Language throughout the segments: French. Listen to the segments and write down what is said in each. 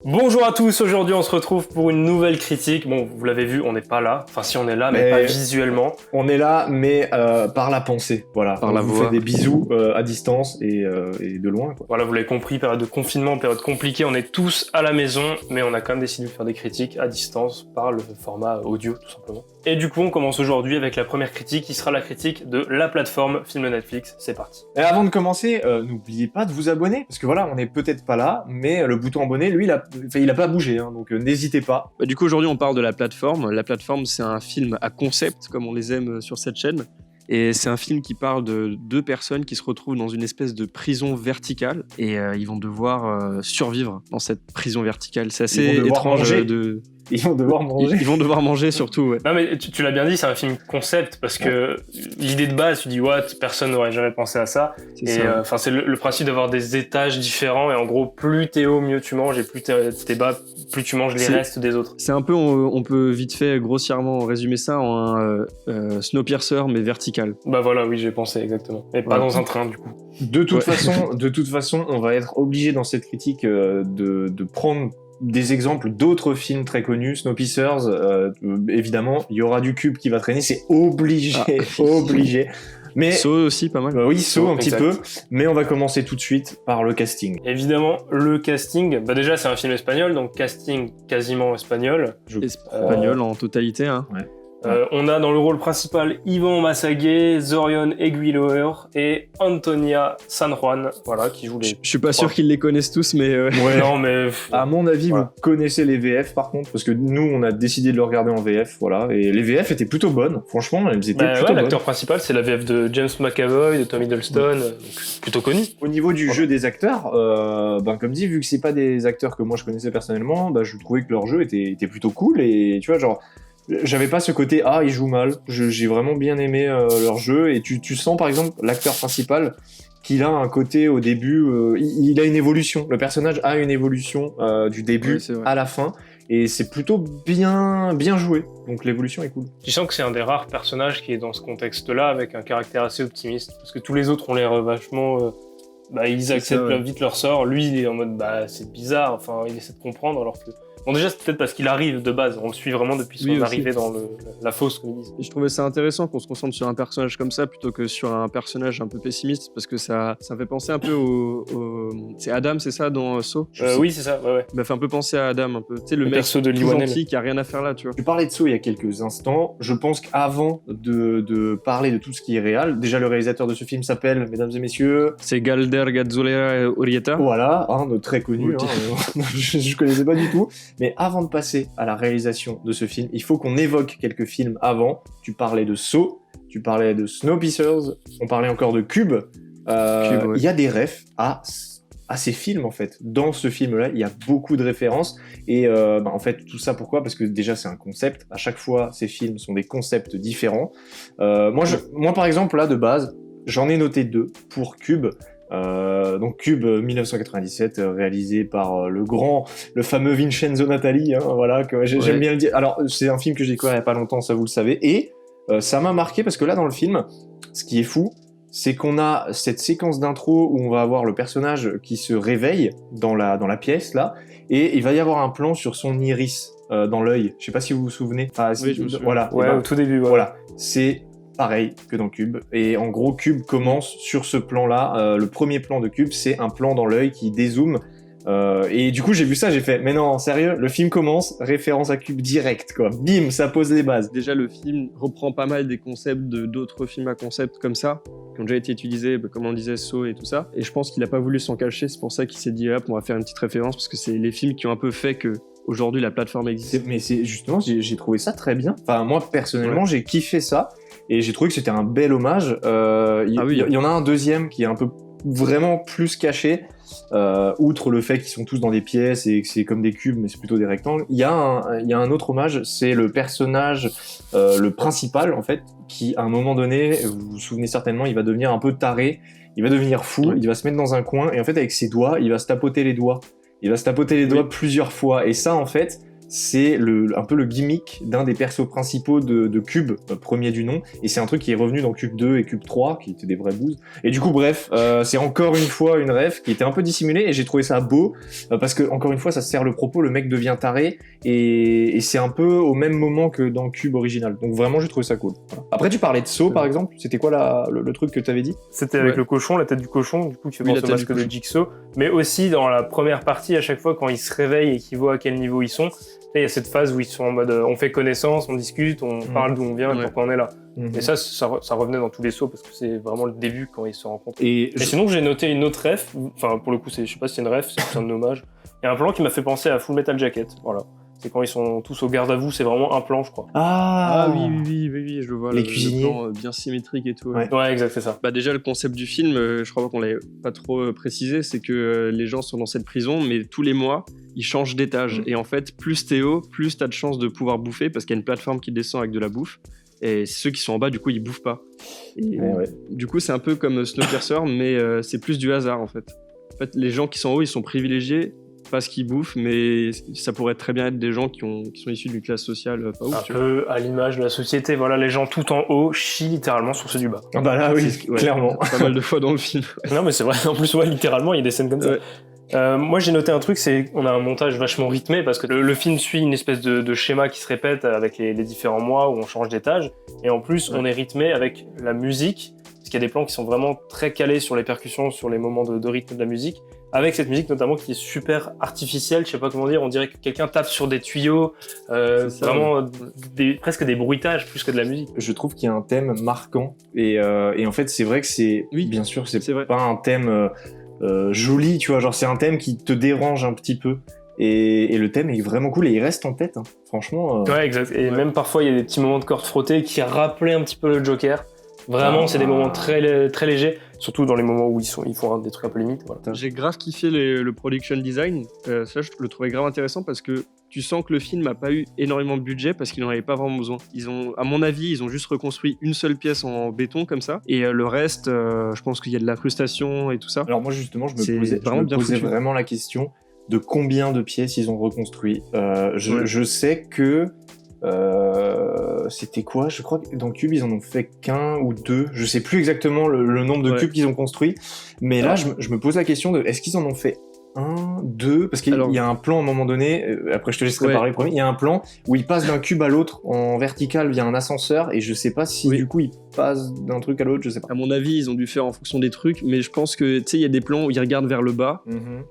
Bonjour à tous, aujourd'hui on se retrouve pour une nouvelle critique. Bon, vous l'avez vu, on n'est pas là. Enfin, si on est là, mais pas visuellement. On est là, mais par la pensée. Voilà. Par la vous voix. fait des bisous à distance et de loin, quoi. Voilà, vous l'avez compris, période de confinement, période compliquée, on est tous à la maison, mais on a quand même décidé de faire des critiques à distance par le format audio, tout simplement. Et du coup, on commence aujourd'hui avec la première critique, qui sera la critique de la plateforme film Netflix. C'est parti. Et avant de commencer, n'oubliez pas de vous abonner, parce que voilà, on n'est peut-être pas là, mais le bouton abonner, lui, il a pas bougé, hein, donc n'hésitez pas. Du coup, aujourd'hui, on parle de la plateforme. La plateforme, c'est un film à concept, comme on les aime sur cette chaîne. Et c'est un film qui parle de deux personnes qui se retrouvent dans une espèce de prison verticale et ils vont devoir survivre dans cette prison verticale. C'est assez étrange Ils vont devoir manger. Ils vont devoir manger surtout, ouais. Non mais tu l'as bien dit, c'est un film concept parce que l'idée de base, tu dis what, personne n'aurait jamais pensé à ça. C'est le principe d'avoir des étages différents et en gros, plus t'es haut, mieux tu manges et plus t'es bas, plus tu manges les restes des autres. C'est un peu, on peut vite fait grossièrement résumer ça en un Snowpiercer mais vertical. Bah voilà, oui, j'ai pensé exactement. Mais pas dans un train du coup. De toute façon, on va être obligé dans cette critique de prendre des exemples d'autres films très connus, Snowpiercer, évidemment, il y aura du cube qui va traîner, c'est obligé, obligé. Mais Saw aussi, pas mal. Oui, Saw un petit peu, mais on va commencer tout de suite par le casting. Évidemment, le casting, bah déjà c'est un film espagnol, donc casting quasiment espagnol. Espagnol en totalité, hein. Ouais. On a dans le rôle principal Yvan Massaguet, Zorion Eguilor et Antonia San Juan, voilà, qui jouent les... Je suis pas sûr qu'ils les connaissent tous, mais... Ouais. Non, mais... À mon avis, vous connaissez les VF par contre, parce que nous, on a décidé de le regarder en VF, voilà, et les VF étaient plutôt bonnes, franchement, elles étaient plutôt bonnes. L'acteur principal, c'est la VF de James McAvoy, de Tom Hiddleston, donc plutôt connu. Au niveau du jeu des acteurs, comme dit, vu que c'est pas des acteurs que moi je connaissais personnellement, je trouvais que leur jeu était plutôt cool, et tu vois, genre... J'avais pas ce côté ils jouent mal. J'ai vraiment bien aimé leur jeu et tu sens par exemple l'acteur principal qu'il a un côté au début, il a une évolution. Le personnage a une évolution du début à la fin et c'est plutôt bien joué. Donc l'évolution est cool. Tu sens que c'est un des rares personnages qui est dans ce contexte-là avec un caractère assez optimiste parce que tous les autres ont l'air vachement ils acceptent vite leur sort. Lui il est en mode c'est bizarre. Enfin il essaie de comprendre alors que bon, déjà, c'est peut-être parce qu'il arrive de base. On le suit vraiment depuis son arrivée dans la fosse, comme ils disent. Et je trouvais ça intéressant qu'on se concentre sur un personnage comme ça plutôt que sur un personnage un peu pessimiste parce que ça fait penser un peu c'est Adam, c'est ça, dans Saw Oui, c'est ça, ouais. Il m'a fait un peu penser à Adam, un peu. Tu sais, le mec perso de tout gentil qui a rien à faire là, tu vois. Tu parlais de Saw il y a quelques instants. Je pense qu'avant de parler de tout ce qui est réel, déjà le réalisateur de ce film s'appelle, mesdames et messieurs... C'est Galder Gazzolera Urrieta. Voilà, très connu. Je connaissais pas du tout. Mais avant de passer à la réalisation de ce film, il faut qu'on évoque quelques films avant. Tu parlais de Saw, tu parlais de Snowpiercer, on parlait encore de Cube. Il y a des refs à ces films en fait. Dans ce film-là, il y a beaucoup de références. Et en fait, tout ça pourquoi ? Parce que déjà, c'est un concept. À chaque fois, ces films sont des concepts différents. Moi, par exemple, là, de base, j'en ai noté 2 pour Cube. Donc Cube 1997 réalisé par le fameux Vincenzo Natali, voilà, que j'aime bien le dire. Alors c'est un film que j'ai découvert il y a pas longtemps, ça vous le savez, et ça m'a marqué parce que là dans le film, ce qui est fou, c'est qu'on a cette séquence d'intro où on va avoir le personnage qui se réveille dans la pièce là, et il va y avoir un plan sur son iris dans l'œil. Je sais pas si vous vous souvenez. Oui, je me souviens. Voilà. Au tout début. Voilà, c'est pareil que dans Cube. Et en gros, Cube commence sur ce plan-là. Le premier plan de Cube, c'est un plan dans l'œil qui dézoome. Et du coup, j'ai vu ça, j'ai fait, mais non, sérieux, le film commence, référence à Cube direct, quoi. Bim, ça pose les bases. Déjà, le film reprend pas mal des concepts d'autres films à concept comme ça, qui ont déjà été utilisés, comme on disait, Saw et tout ça. Et je pense qu'il a pas voulu s'en cacher, c'est pour ça qu'il s'est dit, hop, on va faire une petite référence, parce que c'est les films qui ont un peu fait que aujourd'hui la plateforme existe. Mais c'est justement, j'ai trouvé ça très bien. Enfin, moi, personnellement, j'ai kiffé ça. Et j'ai trouvé que c'était un bel hommage. Il y en a un deuxième qui est un peu vraiment plus caché, outre le fait qu'ils sont tous dans des pièces et que c'est comme des cubes, mais c'est plutôt des rectangles. Il y a un autre hommage, c'est le personnage, le principal en fait, qui à un moment donné, vous vous souvenez certainement, il va devenir un peu taré, il va devenir fou, il va se mettre dans un coin et en fait avec ses doigts, il va se tapoter les doigts. Il va se tapoter les doigts plusieurs fois et ça en fait, c'est un peu le gimmick d'un des persos principaux de Cube, premier du nom, et c'est un truc qui est revenu dans Cube 2 et Cube 3, qui étaient des vrais bouses. Et du coup, bref, c'est encore une fois une ref qui était un peu dissimulée, et j'ai trouvé ça beau, parce que, encore une fois, ça sert le propos, le mec devient taré, et c'est un peu au même moment que dans Cube original. Donc vraiment, j'ai trouvé ça cool. Voilà. Après, tu parlais de Saw, par exemple, c'était quoi le truc que t'avais dit? C'était avec le cochon, la tête du cochon, du coup, qui fait penser au masque de Jigsaw, mais aussi dans la première partie, à chaque fois, quand ils se réveillent et qu'ils voient à quel niveau ils sont, il y a cette phase où ils sont en mode on fait connaissance, on discute, on parle d'où on vient et pourquoi on est là. Et ça revenait dans tous les sauts parce que c'est vraiment le début quand ils se rencontrent. Et sinon, j'ai noté une autre ref, enfin pour le coup, je sais pas si c'est une ref, c'est un hommage. Il y a un plan qui m'a fait penser à Full Metal Jacket, voilà. C'est quand ils sont tous au garde à vous, c'est vraiment un plan, je crois. Oui, je le vois. Les cuisiniers. Le plan bien symétrique et tout. Ouais, exact, c'est ça. Bah déjà, le concept du film, je crois qu'on l'avait pas trop précisé, c'est que les gens sont dans cette prison, mais tous les mois, ils changent d'étage. Et en fait, plus t'es haut, plus t'as de chances de pouvoir bouffer, parce qu'il y a une plateforme qui descend avec de la bouffe. Et ceux qui sont en bas, du coup, ils bouffent pas. Et, du coup, c'est un peu comme Snowpiercer, mais c'est plus du hasard, en fait. En fait, les gens qui sont en haut, ils sont privilégiés parce qu'ils bouffent, mais ça pourrait très bien être des gens qui sont issus d'une classe sociale pas ouf. Un peu à l'image de la société, voilà, les gens tout en haut chient littéralement sur ceux du bas. Ah bah là, oui, clairement. Pas mal de fois dans le film. Non, mais c'est vrai, en plus, littéralement, il y a des scènes comme ça. Moi, j'ai noté un truc, c'est qu'on a un montage vachement rythmé parce que le film suit une espèce de schéma qui se répète avec les différents mois où on change d'étage. Et en plus, on est rythmé avec la musique, parce qu'il y a des plans qui sont vraiment très calés sur les percussions, sur les moments de rythme de la musique. Avec cette musique notamment qui est super artificielle, je sais pas comment dire, on dirait que quelqu'un tape sur des tuyaux, vraiment presque des bruitages plus que de la musique. Je trouve qu'il y a un thème marquant et en fait c'est vrai que bien sûr c'est vrai. Pas un thème joli, tu vois, genre c'est un thème qui te dérange un petit peu. Et le thème est vraiment cool et il reste en tête, hein. Franchement. Ouais, exact. Et même parfois il y a des petits moments de cordes frottées qui rappelaient un petit peu le Joker. Vraiment, c'est des moments très, très légers, surtout dans les moments où ils font des trucs un peu limites. Voilà. J'ai grave kiffé le production design. Ça, je le trouvais grave intéressant parce que tu sens que le film n'a pas eu énormément de budget parce qu'il n'en avait pas vraiment besoin. À mon avis, ils ont juste reconstruit une seule pièce en béton comme ça. Et le reste, je pense qu'il y a de la frustation et tout ça. Alors moi, justement, je me posais vraiment la question de combien de pièces ils ont reconstruit. Je sais que... c'était quoi? Je crois que dans Cube ils en ont fait qu'un ou deux, je sais plus exactement le nombre de cubes qu'ils ont construit, mais là je me pose la question de est-ce qu'ils en ont fait un, deux, parce qu'il y a un plan à un moment donné, après je te laisserai parler premier, il y a un plan où il passe d'un cube à l'autre en vertical via un ascenseur et je sais pas si du coup il passe d'un truc à l'autre, je sais pas. À mon avis ils ont dû faire en fonction des trucs, mais je pense que tu sais il y a des plans où ils regardent vers le bas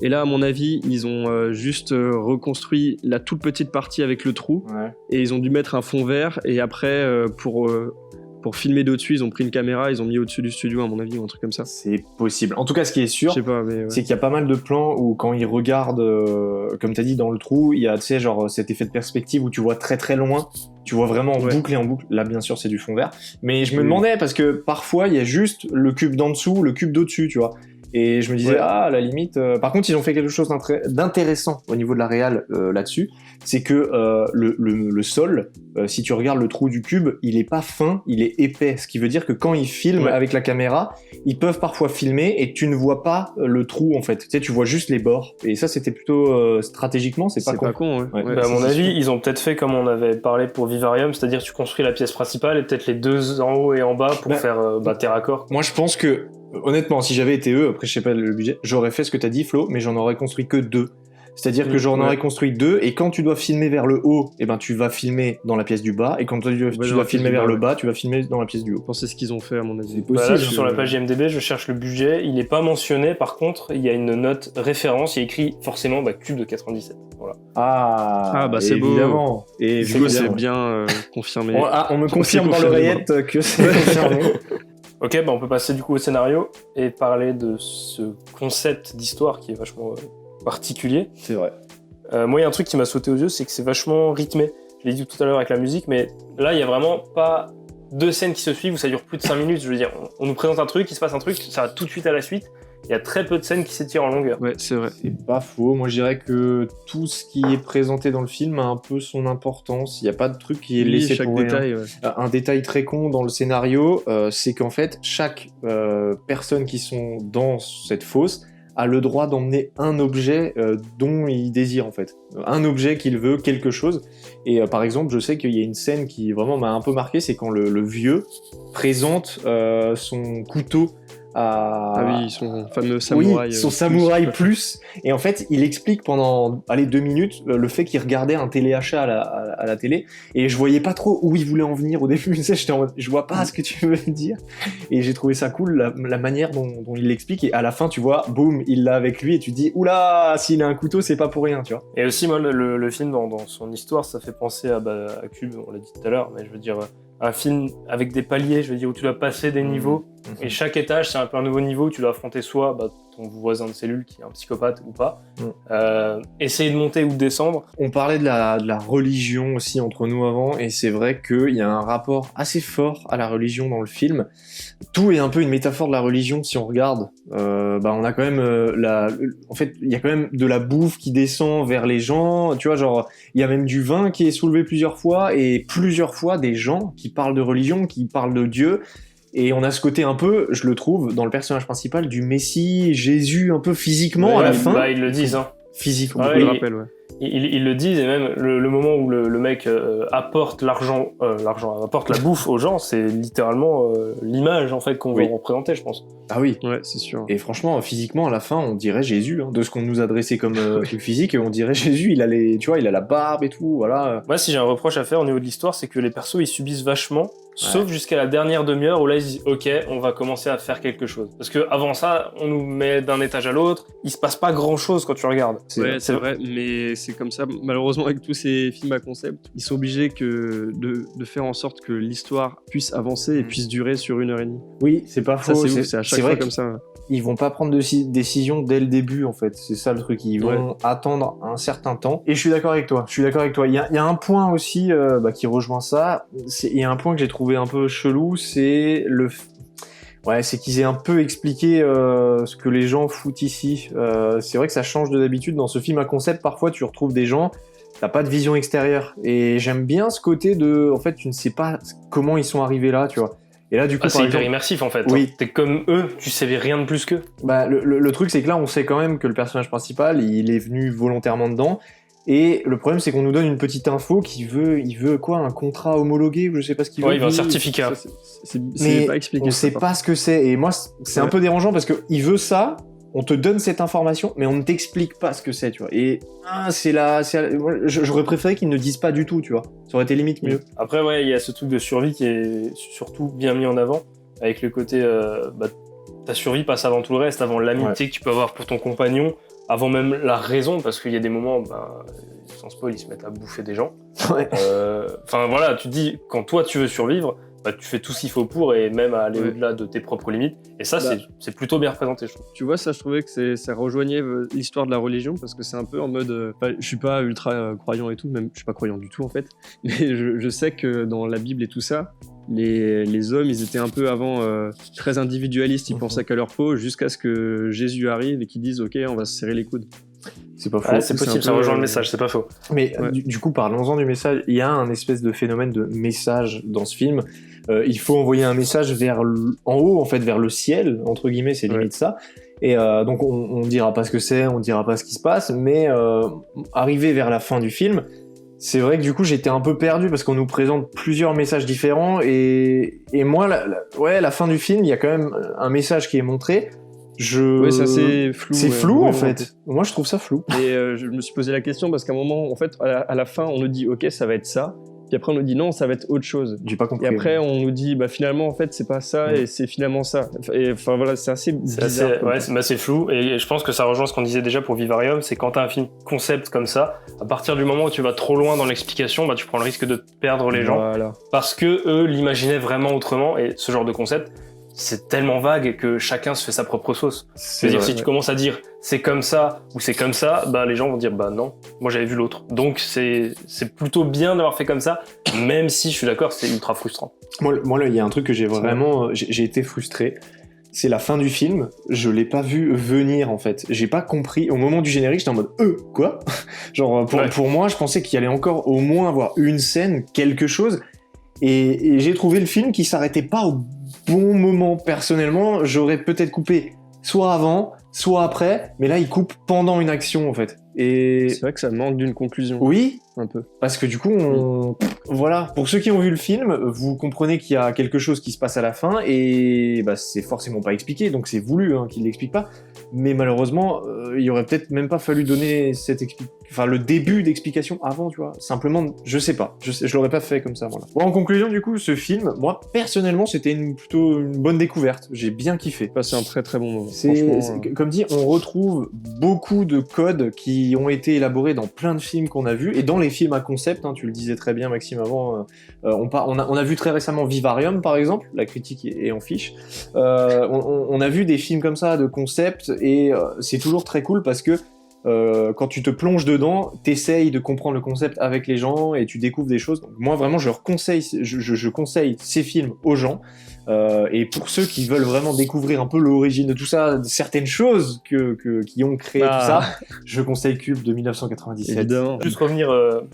et là à mon avis ils ont juste reconstruit la toute petite partie avec le trou et ils ont dû mettre un fond vert et après pour filmer d'au-dessus, ils ont pris une caméra, ils ont mis au-dessus du studio, à mon avis, ou un truc comme ça. C'est possible. En tout cas, ce qui est sûr, c'est qu'il y a pas mal de plans où quand ils regardent, comme t'as dit, dans le trou, il y a, tu sais, genre cet effet de perspective où tu vois très très loin, tu vois vraiment en boucle et en boucle. Là, bien sûr, c'est du fond vert. Mais je me demandais, parce que parfois, il y a juste le cube d'en dessous, le cube d'au-dessus, tu vois. Et je me disais, à la limite... Par contre, ils ont fait quelque chose d'intéressant au niveau de la réal là-dessus. C'est que le sol, si tu regardes le trou du cube, il est pas fin, il est épais. Ce qui veut dire que quand ils filment avec la caméra, ils peuvent parfois filmer et tu ne vois pas le trou, en fait. Tu sais, tu vois juste les bords. Et ça, c'était plutôt stratégiquement, c'est pas con. À mon avis, ils ont peut-être fait comme on avait parlé pour Vivarium, c'est-à-dire tu construis la pièce principale et peut-être les deux en haut et en bas pour faire terre à corps. Moi, je pense que honnêtement, si j'avais été eux, après je sais pas le budget, j'aurais fait ce que t'as dit Flo, mais j'en aurais construit que deux. C'est-à-dire que j'en aurais construit deux, et quand tu dois filmer vers le haut, eh ben tu vas filmer dans la pièce du bas, et quand tu dois filmer vers le bas, tu vas filmer dans la pièce du haut. Je pense que c'est ce qu'ils ont fait à mon avis. C'est possible. Là, sur la page IMDb, je cherche le budget, il n'est pas mentionné, par contre, il y a une note référence, il y a écrit forcément cube de 97. Voilà. C'est évidemment. Beau. Et du coup, c'est bien confirmé. On me confirme dans l'oreillette que c'est confirmé. Ok, on peut passer du coup au scénario et parler de ce concept d'histoire qui est vachement particulier. C'est vrai. Moi, il y a un truc qui m'a sauté aux yeux, c'est que c'est vachement rythmé. Je l'ai dit tout à l'heure avec la musique, mais là, il n'y a vraiment pas deux scènes qui se suivent où ça dure plus de 5 minutes. Je veux dire, on nous présente un truc, il se passe un truc, ça va tout de suite à la suite. Il y a très peu de scènes qui s'étirent en longueur. Ouais, c'est vrai. C'est pas faux. Moi, je dirais que tout ce qui est présenté dans le film a un peu son importance. Il n'y a pas de truc qui est laissé pour détail, rien. Un détail très con dans le scénario, c'est qu'en fait, chaque personne qui sont dans cette fosse a le droit d'emmener un objet dont il désire en fait. Un objet qu'il veut, quelque chose. Et par exemple, je sais qu'il y a une scène qui vraiment m'a un peu marqué, c'est quand le vieux présente son couteau Ah oui, son fameux samouraï. Oui, son samouraï plus. Et en fait, il explique pendant 2 minutes le fait qu'il regardait un téléachat à la télé. Et je voyais pas trop où il voulait en venir au début. Tu sais, j'étais en mode, je vois pas ce que tu veux dire. Et j'ai trouvé ça cool, la manière dont il l'explique. Et à la fin, tu vois, boum, il l'a avec lui. Et tu te dis, oula, s'il a un couteau, c'est pas pour rien, tu vois. Et aussi, moi, le film, dans son histoire, ça fait penser à Cube, on l'a dit tout à l'heure, mais je veux dire, un film avec des paliers, je veux dire, où tu dois passer des niveaux. Et chaque étage, c'est un peu un nouveau niveau où tu dois affronter soit ton voisin de cellule qui est un psychopathe ou pas, essayer de monter ou de descendre. On parlait de la religion aussi entre nous avant, et c'est vrai qu'il y a un rapport assez fort à la religion dans le film. Tout est un peu une métaphore de la religion si on regarde. On a quand même en fait, il y a quand même de la bouffe qui descend vers les gens. Tu vois, genre, il y a même du vin qui est soulevé plusieurs fois, et plusieurs fois des gens qui parlent de religion, qui parlent de Dieu. Et on a ce côté un peu, je le trouve, dans le personnage principal, du Messie, Jésus, un peu physiquement à la fin. Ils le disent, hein. Physiquement, ouais, je le rappelle, ouais. Ils le disent, et même le moment où le mec apporte apporte la bouffe aux gens, c'est littéralement l'image en fait qu'on veut représenter, je pense. Ah oui, ouais, c'est sûr. Et franchement, physiquement, à la fin, on dirait Jésus, hein, de ce qu'on nous a dressé comme truc physique, on dirait Jésus, il a la barbe et tout, voilà. Moi, si j'ai un reproche à faire au niveau de l'histoire, c'est que les persos, ils subissent vachement, sauf jusqu'à la dernière demi-heure où là, ils disent, ok, on va commencer à faire quelque chose. Parce que avant ça, on nous met d'un étage à l'autre, il se passe pas grand-chose quand tu regardes. C'est vrai, mais c'est comme ça. Malheureusement, avec tous ces films à concept, ils sont obligés de faire en sorte que l'histoire puisse avancer et puisse durer sur 1h30. Oui, c'est pas faux. Ça, c'est à chaque fois comme ça. Ils vont pas prendre de décision dès le début, en fait. C'est ça le truc. Ils vont attendre un certain temps. Et je suis d'accord avec toi. Il y a un point aussi qui rejoint ça. Il y a un point que j'ai trouvé un peu chelou, c'est c'est qu'ils aient un peu expliqué ce que les gens foutent ici. C'est vrai que ça change de d'habitude. Dans ce film à concept, parfois, tu retrouves des gens, t'as pas de vision extérieure. Et j'aime bien ce côté en fait, tu ne sais pas comment ils sont arrivés là, tu vois. Et là, du coup, c'est hyper immersif en fait. Oui. T'es comme eux, tu sais rien de plus qu'eux. Le truc, c'est que là, on sait quand même que le personnage principal, il est venu volontairement dedans. Et le problème, c'est qu'on nous donne une petite info il veut quoi, un contrat homologué, ou je sais pas ce qu'il veut. Ouais, il veut un certificat. Mais pas expliqué, on sait pas ce que c'est. Et moi, c'est un peu dérangeant parce que il veut ça, on te donne cette information, mais on ne t'explique pas ce que c'est, tu vois. Et j'aurais préféré qu'ils ne disent pas du tout, tu vois. Ça aurait été limite mieux. Après, il y a ce truc de survie qui est surtout bien mis en avant, avec le côté ta survie passe avant tout le reste, avant l'amitié que tu peux avoir pour ton compagnon, avant même la raison, parce qu'il y a des moments, sans spoil, ils se mettent à bouffer des gens. Enfin voilà, tu te dis, quand toi tu veux survivre, tu fais tout ce qu'il faut pour, et même à aller au-delà de tes propres limites. Et ça, c'est plutôt bien représenté, je trouve. Tu vois, ça, je trouvais que ça rejoignait l'histoire de la religion, parce que c'est un peu en mode... je suis pas ultra croyant et tout, même je suis pas croyant du tout en fait, mais je sais que dans la Bible et tout ça, les hommes, ils étaient un peu avant très individualistes, ils pensaient qu'à leur peau, jusqu'à ce que Jésus arrive et qu'ils disent « Ok, on va se serrer les coudes ». C'est pas faux. C'est possible, ça rejoint le message, c'est pas faux. Mais du coup, parlons-en du message. Il y a un espèce de phénomène de message dans ce film. Il faut envoyer un message en haut, en fait, vers le ciel, entre guillemets, c'est limite ça. Et donc, on dira pas ce que c'est, on dira pas ce qui se passe, mais arrivé vers la fin du film, c'est vrai que du coup, j'étais un peu perdu parce qu'on nous présente plusieurs messages différents. Et moi, la fin du film, il y a quand même un message qui est montré. Oui, c'est assez flou. C'est flou en fait. Moi, je trouve ça flou. Et je me suis posé la question parce qu'à un moment, en fait, à la fin, on nous dit ok, ça va être ça. Puis après, on nous dit non, ça va être autre chose. J'ai pas compris. Et après, on nous dit finalement, en fait, c'est pas ça et c'est finalement ça. Et enfin voilà, c'est assez bizarre. C'est assez flou. Et je pense que ça rejoint ce qu'on disait déjà pour Vivarium, c'est quand t'as un film concept comme ça, à partir du moment où tu vas trop loin dans l'explication, tu prends le risque de perdre les gens. Parce que eux l'imaginaient vraiment autrement. Et ce genre de concept, c'est tellement vague que chacun se fait sa propre sauce. C'est-à-dire, si tu commences à dire c'est comme ça ou c'est comme ça, les gens vont dire non, moi j'avais vu l'autre. Donc c'est plutôt bien d'avoir fait comme ça, même si je suis d'accord, c'est ultra frustrant. Moi là, il y a un truc que j'ai été frustré. C'est la fin du film, je l'ai pas vu venir en fait. J'ai pas compris. Au moment du générique, j'étais en mode quoi? Genre pour moi, je pensais qu'il y allait encore au moins avoir une scène, quelque chose. Et j'ai trouvé le film qui s'arrêtait pas au bon moment. Personnellement, j'aurais peut-être coupé soit avant, soit après, mais là il coupe pendant une action en fait. Et C'est vrai que ça manque d'une conclusion, oui, un peu. parce que du coup, voilà, pour ceux qui ont vu le film, vous comprenez qu'il y a quelque chose qui se passe à la fin et bah, c'est forcément pas expliqué, donc c'est voulu qu'il l'explique pas. Mais malheureusement, il y aurait peut-être même pas fallu donner le début d'explication avant, tu vois. Simplement, je sais pas, je l'aurais pas fait comme ça. Voilà. Bon, en conclusion, du coup, ce film, moi personnellement, c'était plutôt une bonne découverte. J'ai bien kiffé. C'est un très très bon moment. Comme dit, on retrouve beaucoup de codes qui ont été élaborés dans plein de films qu'on a vus et dans les films à concept. Tu le disais très bien, Maxime, avant. On a vu très récemment Vivarium, par exemple. La critique est en fiche. On a vu des films comme ça de concept et c'est toujours très cool parce que quand tu te plonges dedans, t'essayes de comprendre le concept avec les gens et tu découvres des choses. Donc, moi, vraiment, je conseille ces films aux gens. Et pour ceux qui veulent vraiment découvrir un peu l'origine de tout ça, certaines choses qui ont créé tout ça, je conseille Cube de 1997. Évidemment. Juste revenir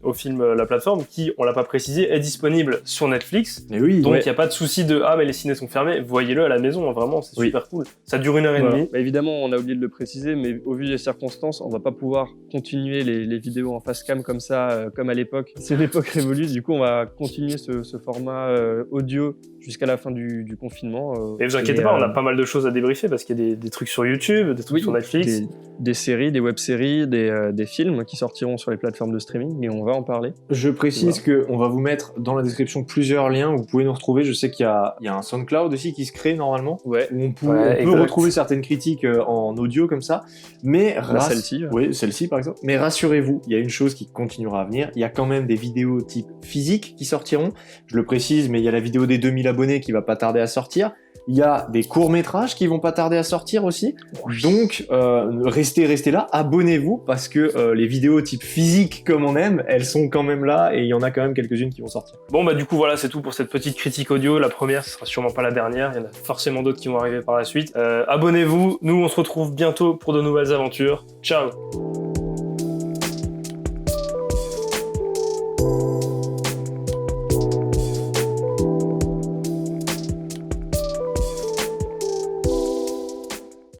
au film La Plateforme, qui, on l'a pas précisé, est disponible sur Netflix. Mais oui, donc il n'y a pas de souci de « Ah, mais les ciné sont fermés », voyez-le à la maison, vraiment, c'est super cool. Ça dure 1h30. Bah, évidemment, on a oublié de le préciser, mais au vu des circonstances, on va pas pouvoir continuer les vidéos en face cam comme ça, comme à l'époque. C'est l'époque révolue, du coup on va continuer ce format audio jusqu'à la fin du confinement. Et vous inquiétez pas, on a pas mal de choses à débriefer parce qu'il y a des trucs sur YouTube, des trucs sur Netflix. Des séries, des web-séries, des films qui sortiront sur les plateformes de streaming et on va en parler. Je précise qu'on va vous mettre dans la description plusieurs liens où vous pouvez nous retrouver. Je sais qu'il y a un SoundCloud aussi qui se crée normalement, où on peut retrouver certaines critiques en audio comme ça. Mais celle-ci. Oui, celle-ci par exemple. Mais rassurez-vous, il y a une chose qui continuera à venir. Il y a quand même des vidéos type physique qui sortiront. Je le précise, mais il y a la vidéo des 2000 abonnés qui va pas tarder à sortir. Il y a des courts-métrages qui vont pas tarder à sortir aussi. Donc, restez là, abonnez-vous parce que les vidéos type physique comme on aime, elles sont quand même là et il y en a quand même quelques-unes qui vont sortir. Bon, bah du coup, voilà, c'est tout pour cette petite critique audio. La première, ce sera sûrement pas la dernière. Il y en a forcément d'autres qui vont arriver par la suite. Abonnez-vous. Nous, on se retrouve bientôt pour de nouvelles aventures. Ciao!